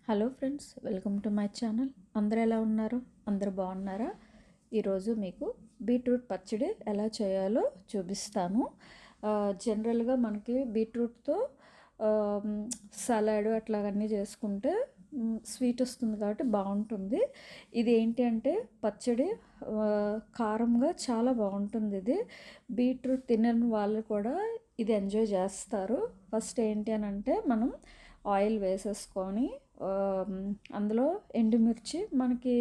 Hello friends, welcome to my channel. అందరూ ఎలా ఉన్నారు? అందరూ బాగున్నారా? ఈరోజు మీకు బీట్రూట్ పచ్చడి ఎలా చేయాలో చూపిస్తాను. జనరల్గా మనకి బీట్రూట్తో సలాడ్ అట్లాగన్నీ చేసుకుంటే స్వీట్ వస్తుంది కాబట్టి బాగుంటుంది. ఇది ఏంటి అంటే పచ్చడి కారంగా చాలా బాగుంటుంది. ఇది బీట్రూట్ తినని వాళ్ళు కూడా ఇది ఎంజాయ్ చేస్తారు. ఫస్ట్ ఏంటి అని అంటే మనం ఆయిల్ వేసేసుకొని అందులో ఎండుమిర్చి మనకి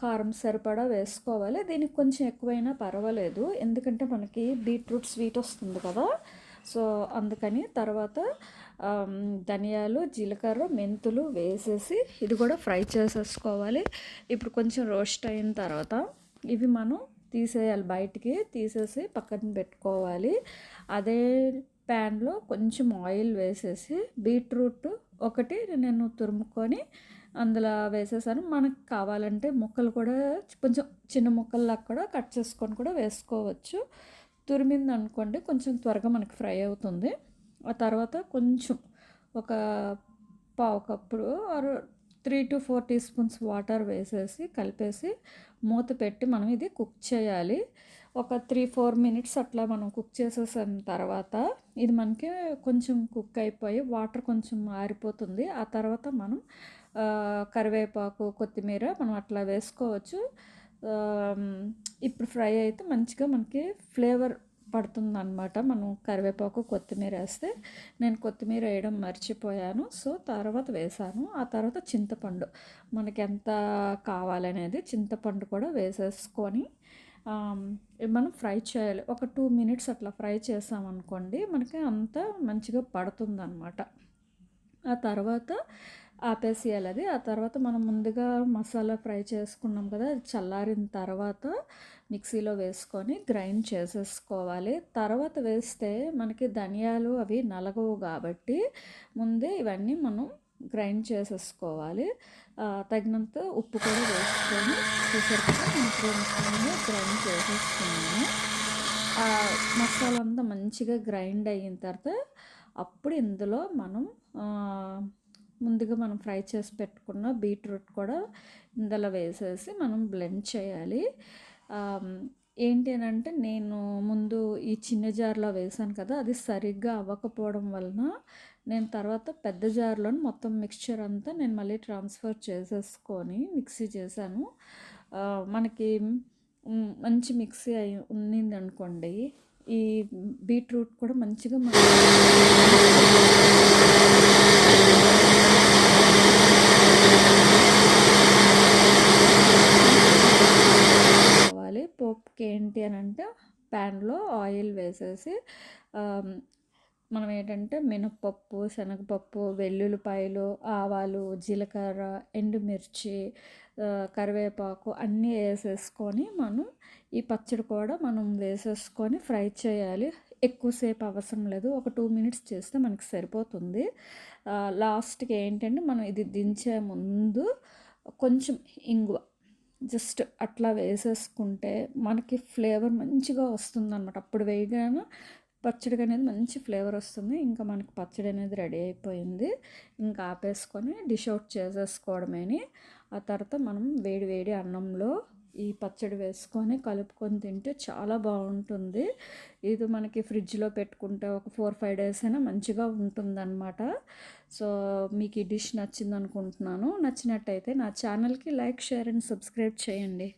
కారం సరిపడా వేసుకోవాలి. దీనికి కొంచెం ఎక్కువైనా పర్వాలేదు, ఎందుకంటే మనకి బీట్రూట్ స్వీట్ వస్తుంది కదా. సో అందుకని తర్వాత ధనియాలు, జీలకర్ర, మెంతులు వేసేసి ఇది కూడా ఫ్రై చేసేసుకోవాలి. ఇప్పుడు కొంచెం రోస్ట్ అయిన తర్వాత ఇవి మనం తీసేయాలి, బయటికి తీసేసి పక్కన పెట్టుకోవాలి. అదే ప్యాన్లో కొంచెం ఆయిల్ వేసేసి బీట్రూట్ ఒకటి నేను తురుముకొని అందులో వేసేసాను. మనకు కావాలంటే ముక్కలు కూడా కొంచెం చిన్న ముక్కల్లాగా కూడా కట్ చేసుకొని కూడా వేసుకోవచ్చు. తురిమింది అనుకోండి కొంచెం త్వరగా మనకి ఫ్రై అవుతుంది. ఆ తర్వాత కొంచెం ఒక పావు కప్పుడు ఆరు 3 to 4 teaspoons వాటర్ వేసేసి కలిపేసి మూత పెట్టి మనం ఇది కుక్ చేయాలి. ఒక 3-4 minutes అట్లా మనం కుక్ చేసేసిన తర్వాత ఇది మనకి కొంచెం కుక్ అయిపోయి వాటర్ కొంచెం ఆరిపోతుంది. ఆ తర్వాత మనం కరివేపాకు, కొత్తిమీర మనం అట్లా వేసుకోవచ్చు. ఇప్పుడు ఫ్రై అయితే మంచిగా మనకి ఫ్లేవర్ పడుతుందన్నమాట. మనం కరివేపాకు, కొత్తిమీర వేస్తే నేను కొత్తిమీర వేయడం మర్చిపోయాను, సో తర్వాత వేసాను. ఆ తర్వాత చింతపండు మనకి ఎంత కావాలనేది చింతపండు కూడా వేసేసుకొని మనం ఫ్రై చేయాలి. ఒక 2 minutes అట్లా ఫ్రై చేసామనుకోండి మనకి అంతా మంచిగా పడుతుందన్నమాట. ఆ తర్వాత ఆపేసేయాలి అది. ఆ తర్వాత మనం ముందుగా మసాలా ఫ్రై చేసుకున్నాం కదా, అది చల్లారిన తర్వాత మిక్సీలో వేసుకొని గ్రైండ్ చేసేసుకోవాలి. తర్వాత వేస్తే మనకి ధనియాలు అవి నలగవు కాబట్టి ముందే ఇవన్నీ మనం గ్రైండ్ చేసేసుకోవాలి. తగినంత ఉప్పు కూడా వేసుకొని చూసారు కదా, మసాలా గ్రైండ్ చేసేసుకున్నాను. మసాలా అంతా మంచిగా గ్రైండ్ అయిన తర్వాత అప్పుడు ఇందులో మనం ముందుగా మనం ఫ్రై చేసి పెట్టుకున్న బీట్రూట్ కూడా ఇందులో వేసేసి మనం బ్లెండ్ చేయాలి. ఏంటి అని అంటే నేను ముందు ఈ చిన్న జార్లో వేసాను కదా, అది సరిగ్గా అవ్వకపోవడం వలన నేను తర్వాత పెద్ద జార్లో మొత్తం మిక్స్చర్ అంతా నేను మళ్ళీ ట్రాన్స్ఫర్ చేసేసుకొని మిక్సీ చేశాను. మనకి మంచి మిక్సీ అయి ఉన్నింది అనుకోండి, ఈ బీట్రూట్ కూడా మంచిగా పోపుకి ఏంటి అని అంటే ప్యాన్లో ఆయిల్ వేసేసి మనం ఏంటంటే మినపప్పు, శనగపప్పు, వెల్లుల్లిపాయలు, ఆవాలు, జీలకర్ర, ఎండుమిర్చి, కరివేపాకు అన్నీ వేసేసుకొని మనం ఈ పచ్చడి కూడా మనం వేసేసుకొని ఫ్రై చేయాలి. ఎక్కువసేపు అవసరం లేదు, ఒక 2 minutes చేస్తే మనకి సరిపోతుంది. లాస్ట్కి ఏంటంటే మనం ఇది దించే ముందు కొంచెం ఇంగువ జస్ట్ అట్లా వేసేసుకుంటే మనకి ఫ్లేవర్ మంచిగా వస్తుంది అన్నమాట. అప్పుడు వేయగానే పచ్చడి అనేది మంచి ఫ్లేవర్ వస్తుంది. ఇంకా మనకి పచ్చడి అనేది రెడీ అయిపోయింది. ఇంకా ఆపేసుకొని డిష్ అవుట్ చేసేసుకోవడమేని. ఆ తర్వాత మనం వేడి వేడి అన్నంలో ఈ పచ్చడి వేసుకొని కలుపుకొని తింటే చాలా బాగుంటుంది. ఇది మనకి ఫ్రిడ్జ్లో పెట్టుకుంటే ఒక 4-5 days అయినా మంచిగా ఉంటుందన్నమాట. సో మీకు ఈ డిష్ నచ్చింది అనుకుంటున్నాను. నచ్చినట్టయితే నా ఛానల్కి లైక్, షేర్ అండ్ సబ్స్క్రైబ్ చేయండి.